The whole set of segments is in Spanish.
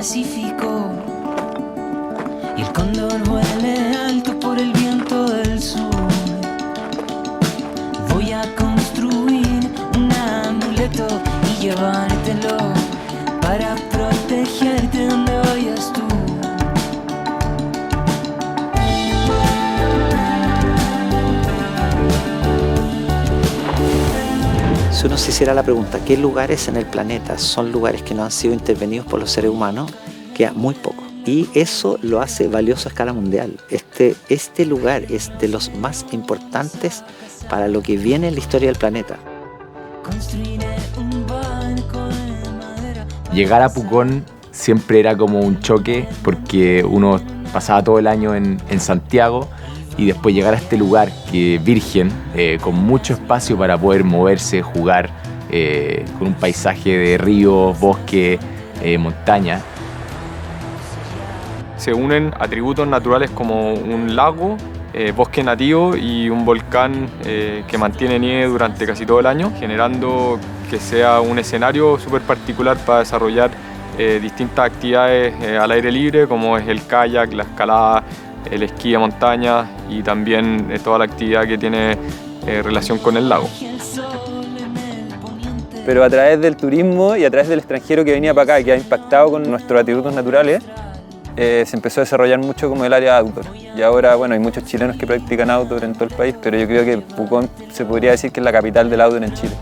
Pacífico y el cóndor vuele alto por el viento del sur. Voy a construir un amuleto y llevártelo para protegerte donde vayas tú. Si uno se hiciera la pregunta, ¿qué lugares en el planeta son lugares que no han sido intervenidos por los seres humanos? Queda muy poco. Y eso lo hace valioso a escala mundial. Este lugar es de los más importantes para lo que viene en la historia del planeta. Llegar a Pucón siempre era como un choque porque uno pasaba todo el año en Santiago y después llegar a este lugar que es virgen, con mucho espacio para poder moverse, jugar, con un paisaje de ríos, bosque, montaña. Se unen atributos naturales como un lago, bosque nativo y un volcán que mantiene nieve durante casi todo el año, generando que sea un escenario súper particular para desarrollar distintas actividades al aire libre, como es el kayak, la escalada, el esquí de montaña y también toda la actividad que tiene relación con el lago. Pero a través del turismo y a través del extranjero que venía para acá y que ha impactado con nuestros atributos naturales, se empezó a desarrollar mucho como el área outdoor. Y ahora, bueno, hay muchos chilenos que practican outdoor en todo el país, pero yo creo que Pucón se podría decir que es la capital del outdoor en Chile.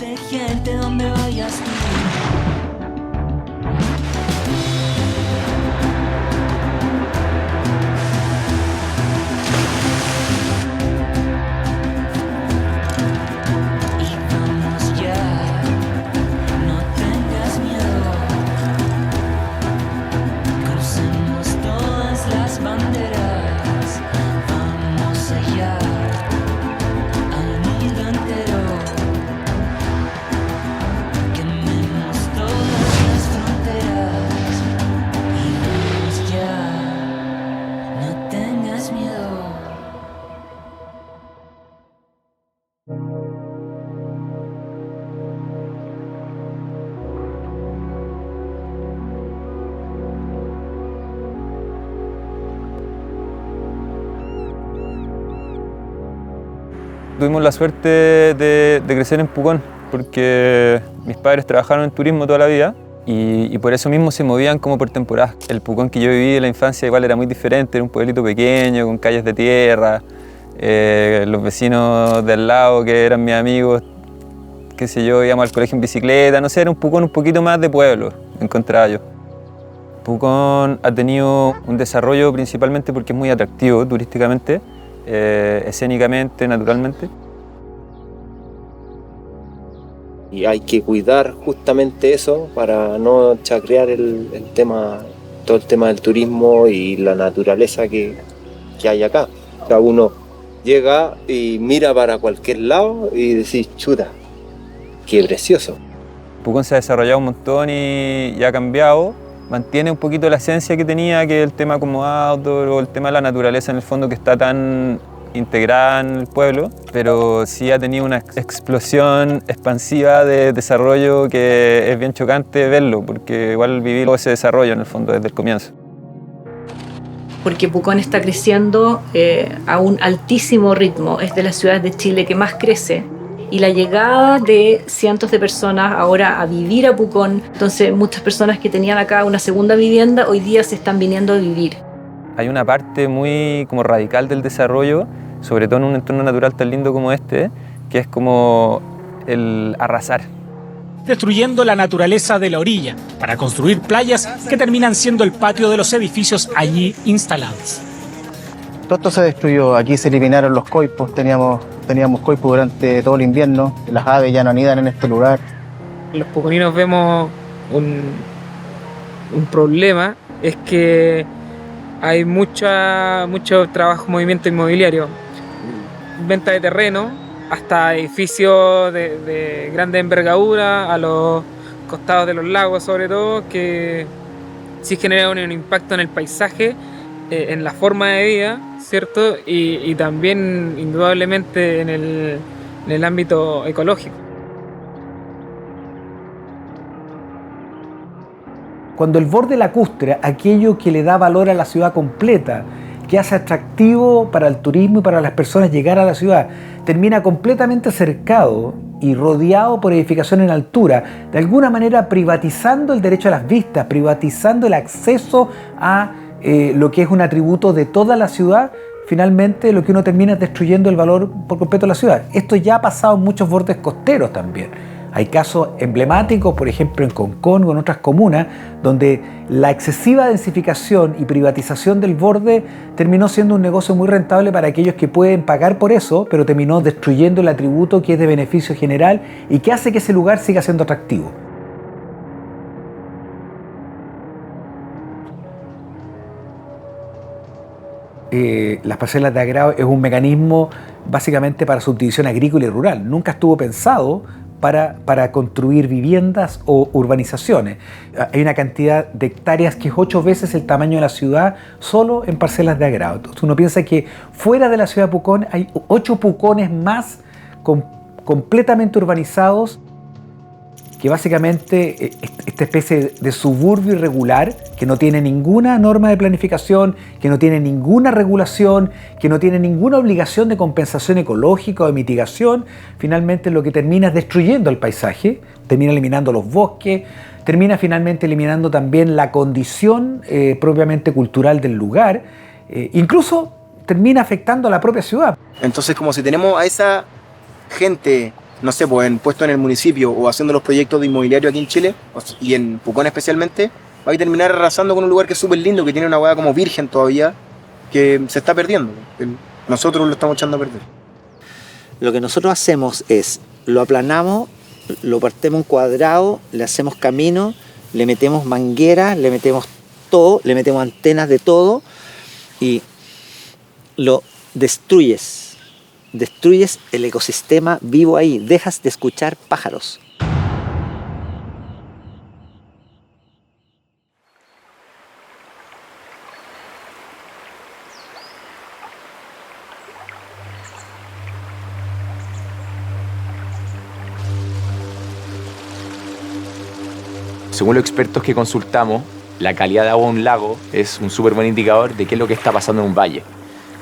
Tuvimos la suerte de crecer en Pucón porque mis padres trabajaron en turismo toda la vida y por eso mismo se movían como por temporadas. El Pucón que yo viví en la infancia igual era muy diferente, era un pueblito pequeño con calles de tierra, los vecinos de al lado que eran mis amigos, qué sé yo, íbamos al colegio en bicicleta, no sé, era un Pucón un poquito más de pueblo, encontraba yo. Pucón ha tenido un desarrollo principalmente porque es muy atractivo turísticamente, escénicamente, naturalmente. Y hay que cuidar justamente eso para no chacrear todo el tema del turismo y la naturaleza que hay acá. O sea, uno llega y mira para cualquier lado y decís, chuta, qué precioso. Pucón se ha desarrollado un montón y ha cambiado. Mantiene un poquito la esencia que tenía, que es el tema como outdoor o el tema de la naturaleza en el fondo que está tan integrada en el pueblo, pero sí ha tenido una explosión expansiva de desarrollo que es bien chocante verlo, porque igual viví todo ese desarrollo en el fondo desde el comienzo. Porque Pucón está creciendo a un altísimo ritmo, es de las ciudades de Chile que más crece. Y la llegada de cientos de personas ahora a vivir a Pucón, entonces muchas personas que tenían acá una segunda vivienda hoy día se están viniendo a vivir. Hay una parte muy como radical del desarrollo, sobre todo en un entorno natural tan lindo como este, que es como el arrasar. Destruyendo la naturaleza de la orilla para construir playas que terminan siendo el patio de los edificios allí instalados. Todo esto se destruyó, aquí se eliminaron los coipos, teníamos coipos durante todo el invierno, las aves ya no anidan en este lugar. Los puconinos vemos un problema, es que hay mucho trabajo, movimiento inmobiliario, venta de terreno, hasta edificios de grande envergadura, a los costados de los lagos sobre todo, que sí generan un impacto en el paisaje, en la forma de vida, ¿cierto? Y también indudablemente en el ámbito ecológico. Cuando el borde lacustre, aquello que le da valor a la ciudad completa, que hace atractivo para el turismo y para las personas llegar a la ciudad, termina completamente cercado y rodeado por edificación en altura, de alguna manera privatizando el derecho a las vistas, privatizando el acceso a lo que es un atributo de toda la ciudad, finalmente lo que uno termina es destruyendo el valor por completo de la ciudad. Esto ya ha pasado en muchos bordes costeros también. Hay casos emblemáticos, por ejemplo en Concón o en otras comunas, donde la excesiva densificación y privatización del borde terminó siendo un negocio muy rentable para aquellos que pueden pagar por eso, pero terminó destruyendo el atributo que es de beneficio general y que hace que ese lugar siga siendo atractivo. Las parcelas de agrado es un mecanismo básicamente para subdivisión agrícola y rural. Nunca estuvo pensado para construir viviendas o urbanizaciones. Hay una cantidad de hectáreas que es 8 veces el tamaño de la ciudad solo en parcelas de agrado. Entonces uno piensa que fuera de la ciudad de Pucón hay 8 Pucones más completamente urbanizados, que básicamente esta especie de suburbio irregular que no tiene ninguna norma de planificación, que no tiene ninguna regulación, que no tiene ninguna obligación de compensación ecológica o de mitigación, finalmente lo que termina es destruyendo el paisaje, termina eliminando los bosques, termina finalmente eliminando también la condición propiamente cultural del lugar, incluso termina afectando a la propia ciudad. Entonces, como si tenemos a esa gente, no sé, pues puesto en el municipio o haciendo los proyectos de inmobiliario aquí en Chile y en Pucón especialmente, va a terminar arrasando con un lugar que es súper lindo, que tiene una hueá como virgen todavía, que se está perdiendo. Nosotros lo estamos echando a perder. Lo que nosotros hacemos es, lo aplanamos, lo partimos un cuadrado, le hacemos camino, le metemos mangueras, le metemos todo, le metemos antenas de todo y lo destruyes. Destruyes el ecosistema vivo ahí, dejas de escuchar pájaros. Según los expertos que consultamos, la calidad de agua de un lago es un súper buen indicador de qué es lo que está pasando en un valle,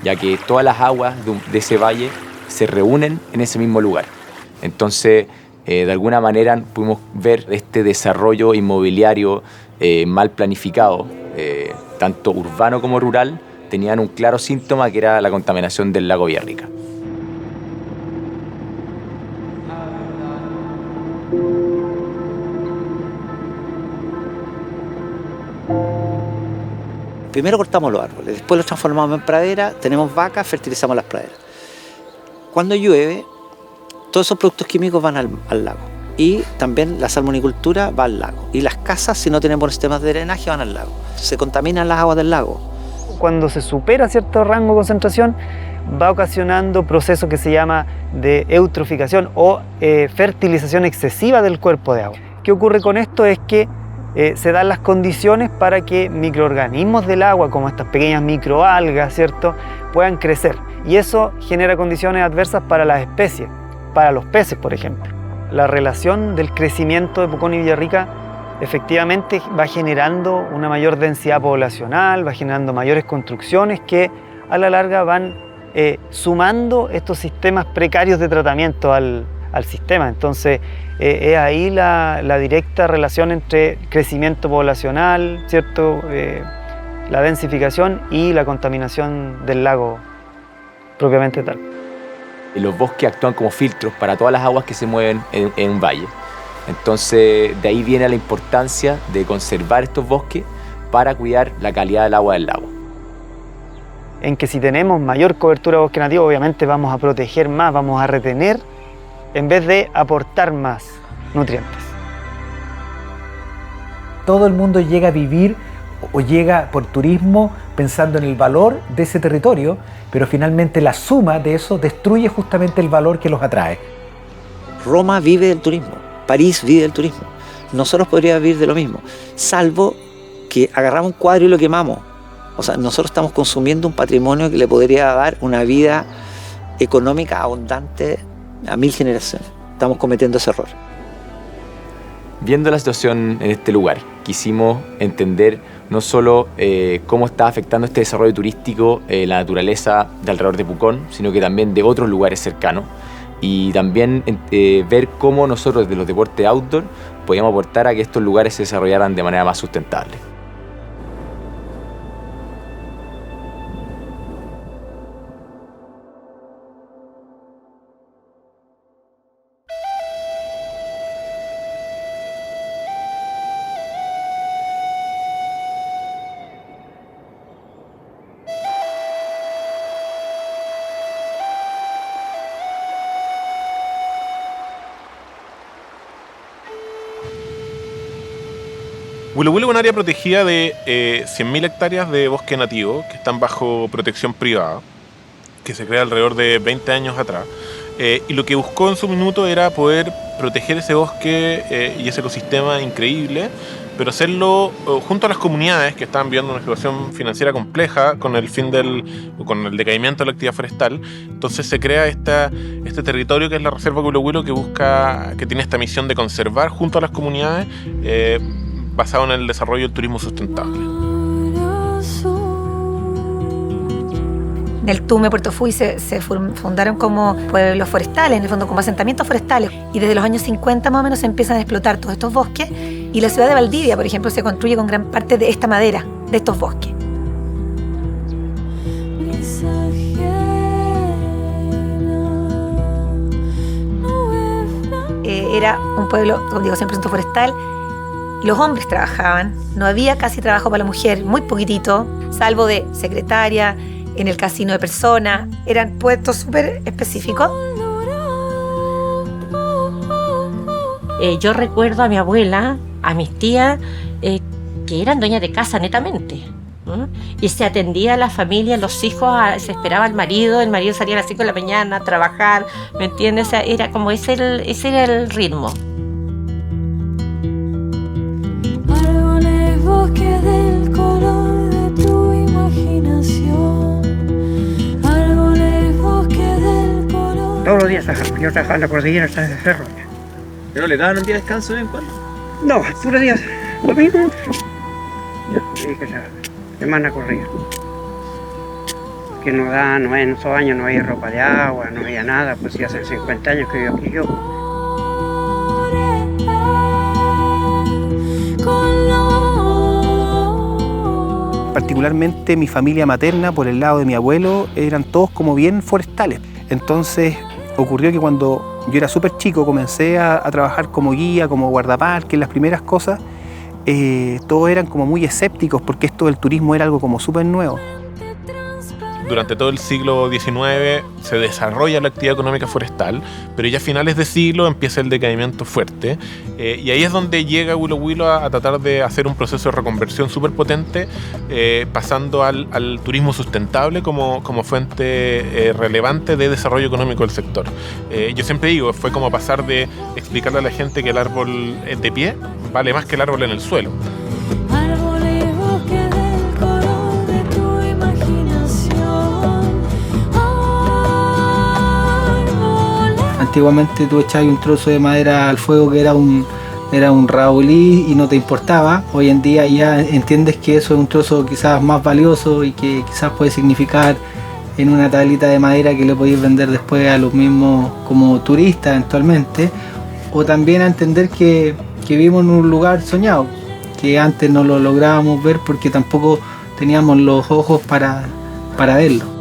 ya que todas las aguas de ese valle se reúnen en ese mismo lugar. Entonces, de alguna manera pudimos ver este desarrollo inmobiliario mal planificado, tanto urbano como rural, tenían un claro síntoma que era la contaminación del lago Villarrica. Primero cortamos los árboles, después los transformamos en pradera, tenemos vacas, fertilizamos las praderas. Cuando llueve, todos esos productos químicos van al lago. Y también la salmonicultura va al lago. Y las casas, si no tienen buenos sistemas de drenaje, van al lago. Se contaminan las aguas del lago. Cuando se supera cierto rango de concentración, va ocasionando procesos que se llama de eutroficación o fertilización excesiva del cuerpo de agua. ¿Qué ocurre con esto? Es que se dan las condiciones para que microorganismos del agua, como estas pequeñas microalgas, ¿cierto?, puedan crecer. Y eso genera condiciones adversas para las especies, para los peces, por ejemplo. La relación del crecimiento de Pucón y Villarrica efectivamente va generando una mayor densidad poblacional, va generando mayores construcciones que a la larga van sumando estos sistemas precarios de tratamiento al sistema. Entonces, es ahí la directa relación entre crecimiento poblacional, ¿cierto?, la densificación y la contaminación del lago propiamente tal. Los bosques actúan como filtros para todas las aguas que se mueven en un valle. Entonces, de ahí viene la importancia de conservar estos bosques para cuidar la calidad del agua del lago. En que si tenemos mayor cobertura de bosque nativo, obviamente vamos a proteger más, vamos a retener en vez de aportar más nutrientes. Todo el mundo llega a vivir o llega por turismo pensando en el valor de ese territorio, pero finalmente la suma de eso destruye justamente el valor que los atrae. Roma vive del turismo, París vive del turismo. Nosotros podríamos vivir de lo mismo, salvo que agarramos un cuadro y lo quemamos. O sea, nosotros estamos consumiendo un patrimonio que le podría dar una vida económica abundante a 1000 generaciones. Estamos cometiendo ese error. Viendo la situación en este lugar, quisimos entender no solo cómo está afectando este desarrollo turístico la naturaleza de alrededor de Pucón, sino que también de otros lugares cercanos, y también ver cómo nosotros desde los deportes outdoor podíamos aportar a que estos lugares se desarrollaran de manera más sustentable. Huilo Huilo es un área protegida de 100.000 hectáreas de bosque nativo que están bajo protección privada, que se crea alrededor de 20 años atrás. Y lo que buscó en su minuto era poder proteger ese bosque y ese ecosistema increíble, pero hacerlo junto a las comunidades que estaban viviendo una situación financiera compleja con el decaimiento de la actividad forestal. Entonces se crea este territorio que es la Reserva Huilo Huilo, que tiene esta misión de conservar junto a las comunidades, basado en el desarrollo del turismo sustentable. En el Tume, Puerto Fuy se fundaron como pueblos forestales, en el fondo como asentamientos forestales, y desde los años 50 más o menos se empiezan a explotar todos estos bosques, y la ciudad de Valdivia, por ejemplo, se construye con gran parte de esta madera, de estos bosques. Era un pueblo, como digo, 100% forestal. Los hombres trabajaban, no había casi trabajo para la mujer, muy poquitito, salvo de secretaria, en el casino de personas, eran puestos súper específicos. Yo recuerdo a mi abuela, a mis tías, que eran dueñas de casa netamente. Y se atendía a la familia, los hijos, se esperaba al marido, el marido salía a las 5 de la mañana a trabajar, ¿me entiendes? O sea, era como ese era el ritmo. Bosque del color de tu imaginación. Árboles, bosque del color. Todos los días trabajaba. Yo trabajaba en la cordillera hasta ese cerro. ¿Pero le daban un día de descanso de vez en cuando? No, puros días. Domingo. Sí, que esa semana corría. Que no en esos años no había ropa de agua, no había nada, pues ya hace 50 años que vivo aquí yo. Particularmente mi familia materna, por el lado de mi abuelo, eran todos como bien forestales. Entonces ocurrió que cuando yo era súper chico comencé a trabajar como guía, como guardaparques, las primeras cosas, todos eran como muy escépticos porque esto del turismo era algo como súper nuevo. Durante todo el siglo XIX se desarrolla la actividad económica forestal, pero ya a finales de siglo empieza el decaimiento fuerte, y ahí es donde llega Huilo Huilo a tratar de hacer un proceso de reconversión súper potente, pasando al turismo sustentable como fuente relevante de desarrollo económico del sector. Yo siempre digo, fue como pasar de explicarle a la gente que el árbol de pie vale más que el árbol en el suelo. Antiguamente tú echabas un trozo de madera al fuego que era un raulí y no te importaba. Hoy en día ya entiendes que eso es un trozo quizás más valioso y que quizás puede significar en una tablita de madera que le podéis vender después a los mismos como turistas eventualmente. O también a entender que vivimos en un lugar soñado, que antes no lo lográbamos ver porque tampoco teníamos los ojos para verlo.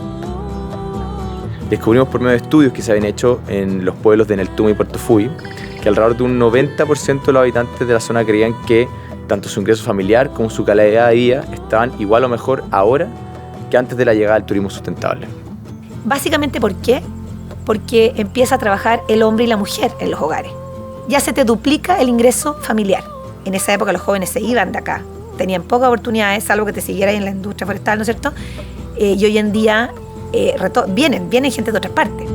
Descubrimos por medio de estudios que se habían hecho en los pueblos de Neltume y Puerto Fuy que alrededor de un 90% de los habitantes de la zona creían que tanto su ingreso familiar como su calidad de vida estaban igual o mejor ahora que antes de la llegada del turismo sustentable. Básicamente, ¿por qué? Porque empieza a trabajar el hombre y la mujer en los hogares. Ya se te duplica el ingreso familiar. En esa época los jóvenes se iban de acá, tenían pocas oportunidades, salvo que te siguieras en la industria forestal, ¿no es cierto? Y hoy en día vienen gente de otras partes.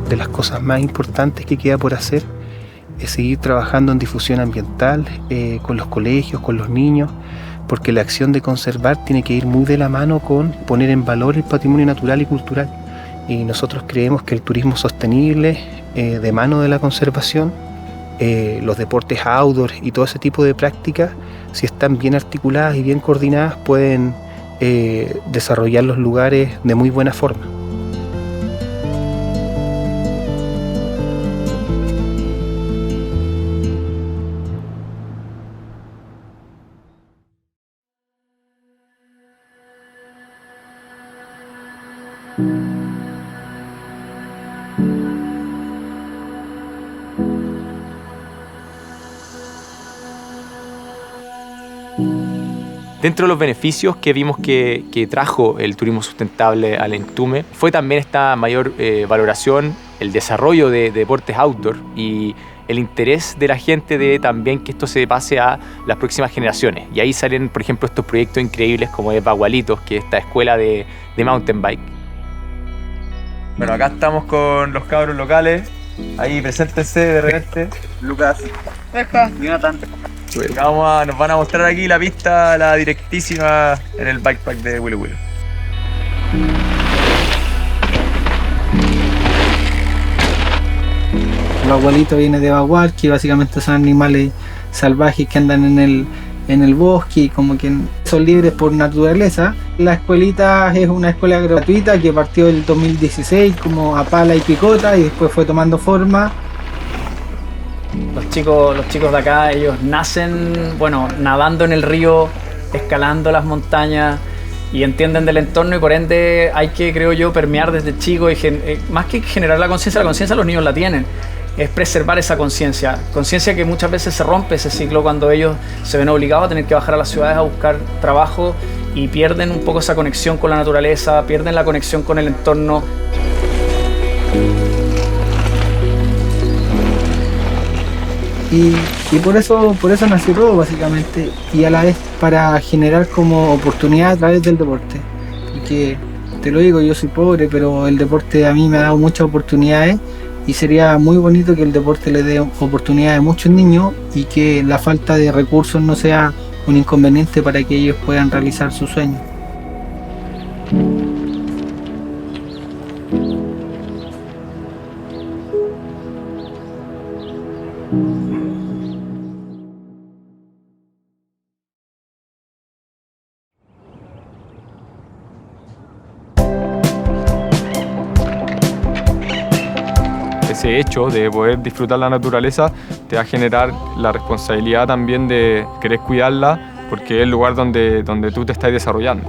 De las cosas más importantes que queda por hacer es seguir trabajando en difusión ambiental, con los colegios, con los niños, porque la acción de conservar tiene que ir muy de la mano con poner en valor el patrimonio natural y cultural. Y nosotros creemos que el turismo sostenible, de mano de la conservación, los deportes outdoor y todo ese tipo de prácticas, si están bien articuladas y bien coordinadas, pueden desarrollar los lugares de muy buena forma. Dentro de los beneficios que vimos que trajo el turismo sustentable al Entume fue también esta mayor valoración, el desarrollo de deportes outdoor y el interés de la gente de también que esto se pase a las próximas generaciones. Y ahí salen, por ejemplo, estos proyectos increíbles como es Bagualitos, que es esta escuela de mountain bike. Bueno, acá estamos con los cabros locales. Ahí, preséntense de repente. Lucas. Jonathan. Nos van a mostrar aquí la pista, la directísima en el bikepack de Willow Willow. El bagualito viene de bagual, que básicamente son animales salvajes que andan en el bosque y como que son libres por naturaleza. La escuelita es una escuela gratuita que partió el 2016 como a pala y picota y después fue tomando forma. Los chicos de acá, ellos nacen, nadando en el río, escalando las montañas y entienden del entorno y por ende hay que, creo yo, permear desde chicos y más que generar la conciencia los niños la tienen. Es preservar esa conciencia que muchas veces se rompe ese ciclo cuando ellos se ven obligados a tener que bajar a las ciudades a buscar trabajo y pierden un poco esa conexión con la naturaleza, pierden la conexión con el entorno. Y por eso nació todo básicamente, y a la vez para generar como oportunidad a través del deporte. Porque te lo digo, yo soy pobre, pero el deporte a mí me ha dado muchas oportunidades y sería muy bonito que el deporte le dé oportunidades a muchos niños y que la falta de recursos no sea un inconveniente para que ellos puedan realizar sus sueños. Ese hecho de poder disfrutar la naturaleza te va a generar la responsabilidad también de querer cuidarla porque es el lugar donde tú te estás desarrollando.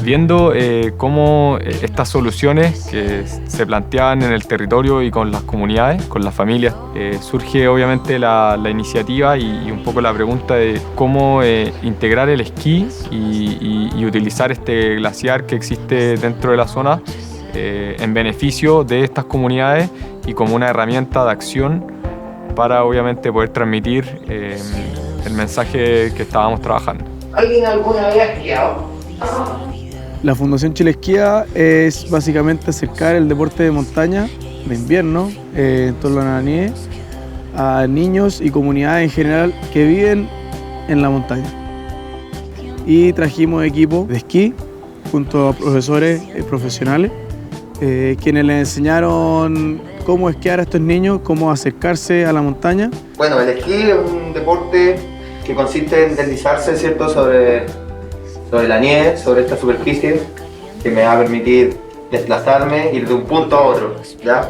Viendo cómo estas soluciones que se planteaban en el territorio y con las comunidades, con las familias, surge obviamente la iniciativa y un poco la pregunta de cómo integrar el esquí y utilizar este glaciar que existe dentro de la zona en beneficio de estas comunidades y como una herramienta de acción para obviamente poder transmitir el mensaje que estábamos trabajando. ¿Alguien alguna vez ha esquiado? La Fundación Chile Esquía es básicamente acercar el deporte de montaña de invierno en torno a la nieve a niños y comunidades en general que viven en la montaña. Y trajimos equipo de esquí junto a profesores profesionales quienes les enseñaron cómo esquiar a estos niños, cómo acercarse a la montaña. Bueno, el esquí es un deporte que consiste en deslizarse, ¿cierto?, sobre la nieve, sobre esta superficie, que me va a permitir desplazarme, ir de un punto a otro, ¿ya?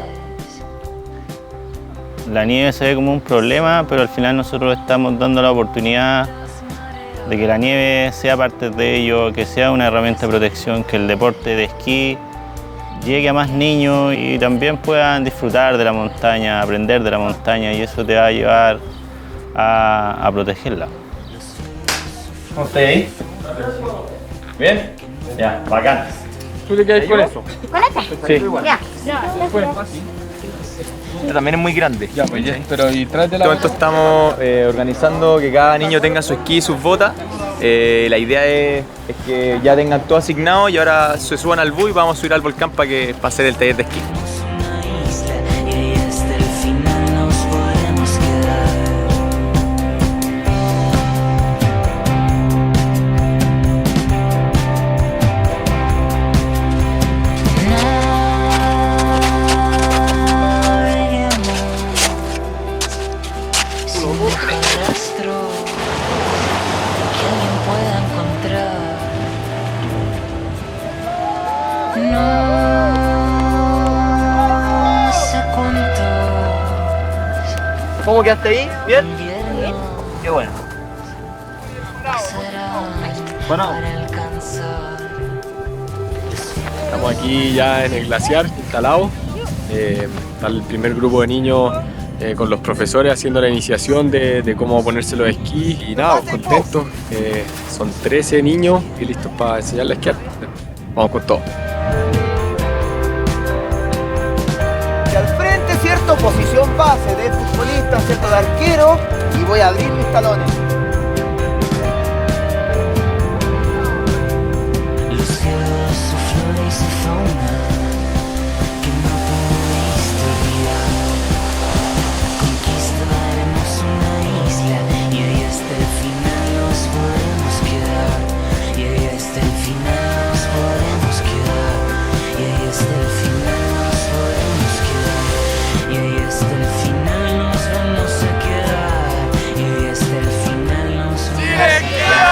La nieve se ve como un problema, pero al final nosotros estamos dando la oportunidad de que la nieve sea parte de ello, que sea una herramienta de protección, que el deporte de esquí llegue a más niños y también puedan disfrutar de la montaña, aprender de la montaña y eso te va a llevar a protegerla. ¿Cómo estás ahí? ¿Bien? Ya, bacán. ¿Tú te quedas con eso? ¿Con esta? Sí. Ya. Esta también es muy grande. Ya, pues, pero y tráete la... Todo esto estamos organizando que cada niño tenga su esquí y sus botas. La idea es que ya tengan todo asignado y ahora se suban al bus y vamos a subir al volcán para hacer el taller de esquí. No sé cuánto. ¿Cómo quedaste ahí? ¿Bien? Qué bueno. Bueno. Estamos aquí ya en el glaciar, instalado. Está el primer grupo de niños con los profesores haciendo la iniciación de cómo ponerse los esquís y nada, contentos. Son 13 niños y listos para enseñarles a esquiar. Vamos con todo. Y al frente, ¿cierto? Posición base de futbolista, ¿cierto? De arquero. Y voy a abrir mis talones. Los cielos, su flora y su fauna que no pudiste olvidar. Conquistaremos una isla y ahí hasta el final nos podemos quedar. Y ahí hasta el final nos podemos quedar. Y ahí hasta el final nos podemos quedar. Y ahí hasta el final nos vamos a quedar. Y ahí hasta el final nos vamos a quedar.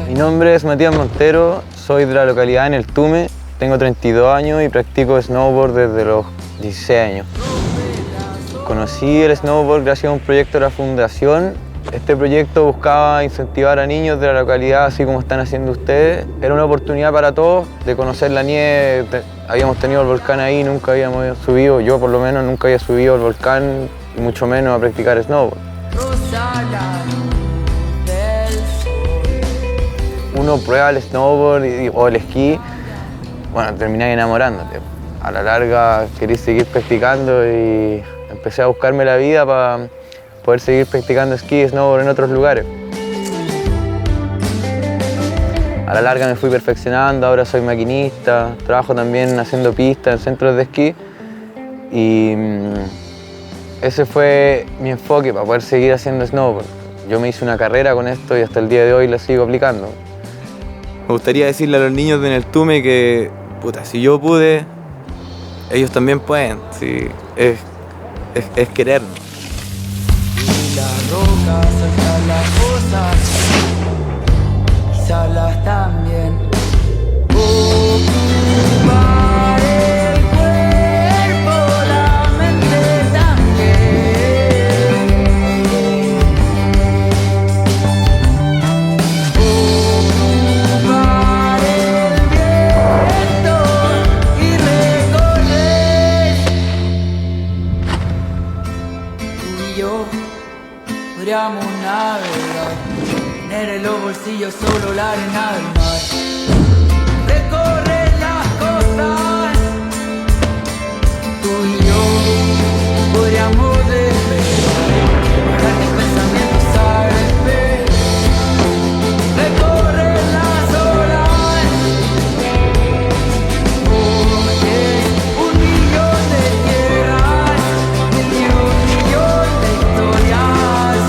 Mi nombre es Matías Montero, soy de la localidad en El Tume, tengo 32 años y practico snowboard desde los 16 años. Conocí el snowboard gracias a un proyecto de la Fundación. Este proyecto buscaba incentivar a niños de la localidad, así como están haciendo ustedes. Era una oportunidad para todos de conocer la nieve. Habíamos tenido el volcán ahí, nunca habíamos subido, yo por lo menos nunca había subido al volcán y mucho menos a practicar snowboard. Uno prueba el snowboard o el esquí, bueno, termináis enamorándote. A la larga queréis seguir practicando y empecé a buscarme la vida para poder seguir practicando esquí y snowboard en otros lugares. A la larga me fui perfeccionando, ahora soy maquinista, trabajo también haciendo pistas en centros de esquí y ese fue mi enfoque para poder seguir haciendo snowboard. Yo me hice una carrera con esto y hasta el día de hoy la sigo aplicando. Me gustaría decirle a los niños de Neltume que, puta, si yo pude, ellos también pueden. Sí, es querer. Las rocas, saltar las cosas, quizás también. Ocupar el cuerpo, la mente también. Ocupar el viento y recorrer. Tú y yo podríamos navegar, tener en los bolsillos solo la arena del mar, recorrer las costas. Tú y yo podríamos despegar, dejar mis pensamientos al espejo, recorrer las olas. Porque un millón de tierras y un millón de historias.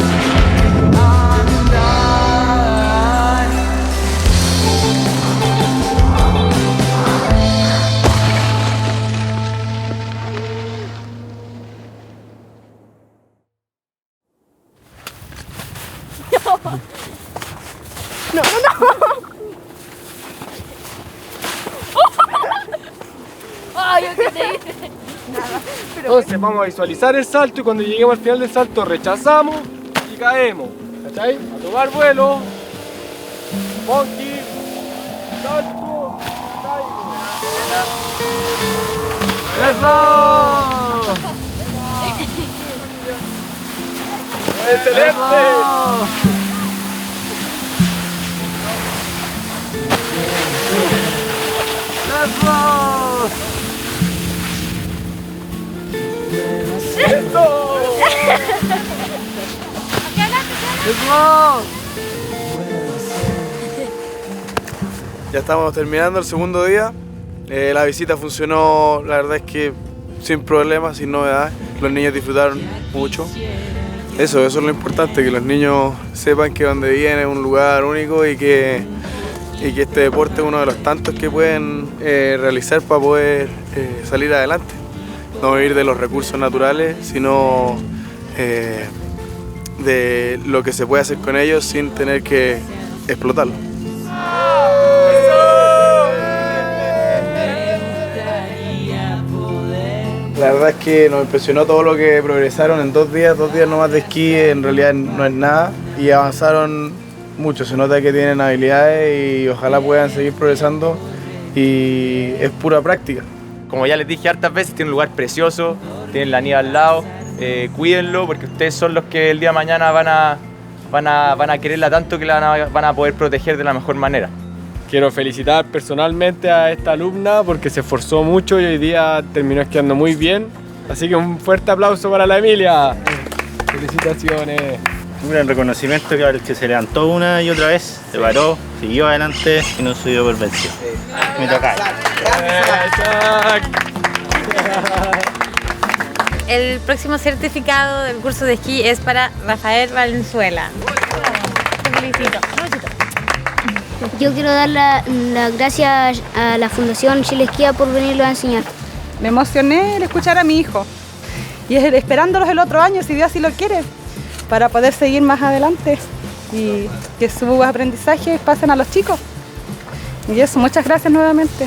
No. Ay, yo qué te hice. Nada. Entonces vamos a visualizar el salto y cuando lleguemos al final del salto rechazamos y caemos. ¿Cachai? A tomar vuelo. Monkey. Salto. Caigo. ¡Eso! ¡Excelente! ¡Eso! Ya estamos terminando el segundo día. La visita funcionó, la verdad es que sin problemas, sin novedades. Los niños disfrutaron mucho. Eso es lo importante, que los niños sepan que donde vienen es un lugar único y que este deporte es uno de los tantos que pueden realizar para poder salir adelante. No vivir de los recursos naturales, sino de lo que se puede hacer con ellos sin tener que explotarlo. La verdad es que nos impresionó todo lo que progresaron en 2 días nomás de esquí, en realidad no es nada, y avanzaron mucho, se nota que tienen habilidades y ojalá puedan seguir progresando y es pura práctica. Como ya les dije hartas veces, tiene un lugar precioso, tienen la nieve al lado, cuídenlo porque ustedes son los que el día de mañana van a quererla tanto que la van a poder proteger de la mejor manera. Quiero felicitar personalmente a esta alumna porque se esforzó mucho y hoy día terminó esquiando muy bien. Así que un fuerte aplauso para la Emilia. Felicitaciones. Un gran reconocimiento que se levantó una y otra vez, se paró, siguió adelante y no subió por vencido. Me toca. El próximo certificado del curso de esquí es para Rafael Valenzuela. Te felicito. Yo quiero dar las gracias a la Fundación Chile Esquía por venirlo a enseñar. Me emocioné al escuchar a mi hijo y esperándolos el otro año, si Dios así lo quiere, para poder seguir más adelante y que sus aprendizajes pasen a los chicos. Y eso, muchas gracias nuevamente.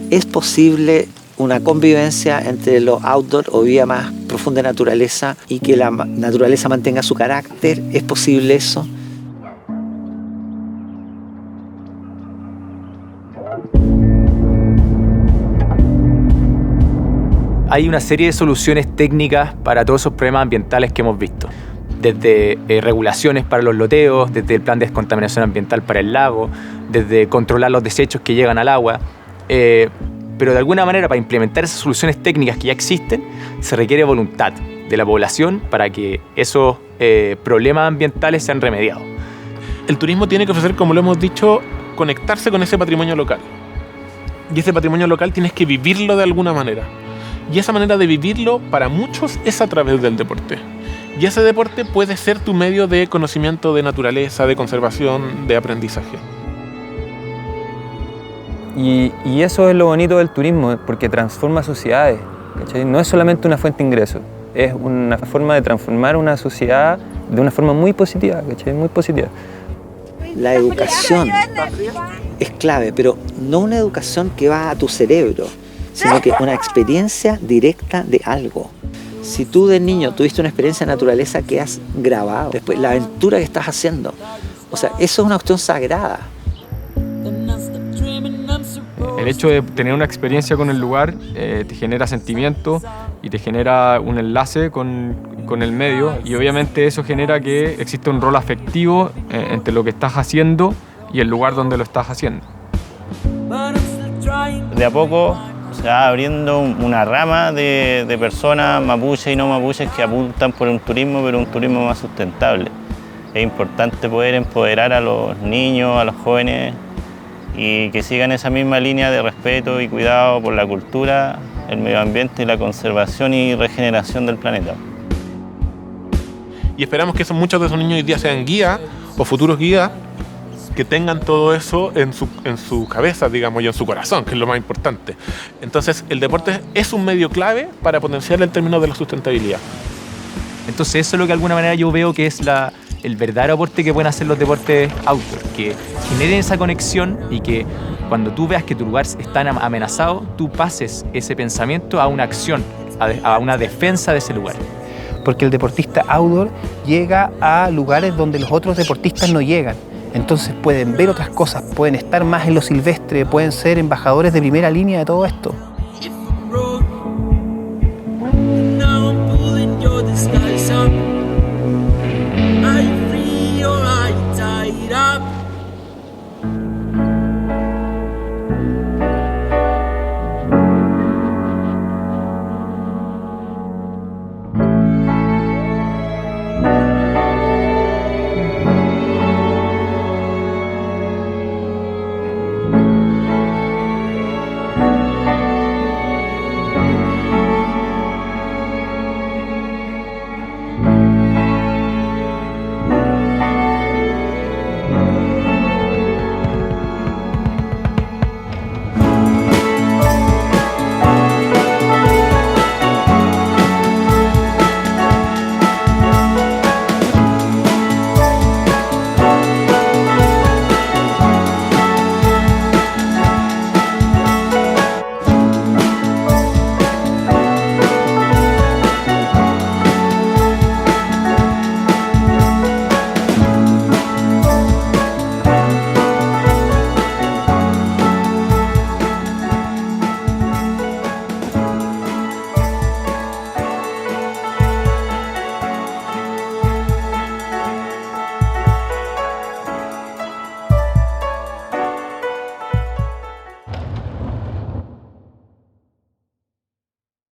¿Es posible una convivencia entre lo outdoor o vida más profunda de naturaleza y que la naturaleza mantenga su carácter? ¿Es posible eso? Hay una serie de soluciones técnicas para todos esos problemas ambientales que hemos visto. Desde regulaciones para los loteos, desde el plan de descontaminación ambiental para el lago, desde controlar los desechos que llegan al agua. Pero de alguna manera, para implementar esas soluciones técnicas que ya existen, se requiere voluntad de la población para que esos problemas ambientales sean remediados. El turismo tiene que ofrecer, como lo hemos dicho, conectarse con ese patrimonio local. Y ese patrimonio local tienes que vivirlo de alguna manera. Y esa manera de vivirlo, para muchos, es a través del deporte. Y ese deporte puede ser tu medio de conocimiento de naturaleza, de conservación, de aprendizaje. Y eso es lo bonito del turismo, porque transforma sociedades, ¿cachai? No es solamente una fuente de ingresos, es una forma de transformar una sociedad de una forma muy positiva, ¿cachai? Muy positiva. La educación es clave, pero no una educación que va a tu cerebro, sino que una experiencia directa de algo. Si tú de niño tuviste una experiencia de naturaleza que has grabado, después la aventura que estás haciendo, o sea, eso es una cuestión sagrada. El hecho de tener una experiencia con el lugar te genera sentimiento y te genera un enlace con el medio, y obviamente eso genera que existe un rol afectivo entre lo que estás haciendo y el lugar donde lo estás haciendo. De a poco se va abriendo una rama de personas mapuches y no mapuches que apuntan por un turismo, pero un turismo más sustentable. Es importante poder empoderar a los niños, a los jóvenes, y que sigan esa misma línea de respeto y cuidado por la cultura, el medio ambiente y la conservación y regeneración del planeta. Y esperamos que muchos de esos niños hoy día sean guías o futuros guías que tengan todo eso en su cabeza, digamos, y en su corazón, que es lo más importante. Entonces, el deporte es un medio clave para potenciar el término de la sustentabilidad. Entonces, eso es lo que de alguna manera yo veo que es el verdadero aporte que pueden hacer los deportes outdoor, que generen esa conexión y que cuando tú veas que tu lugar está amenazado, tú pases ese pensamiento a una acción, a una defensa de ese lugar. Porque el deportista outdoor llega a lugares donde los otros deportistas no llegan. Entonces pueden ver otras cosas, pueden estar más en lo silvestre, pueden ser embajadores de primera línea de todo esto.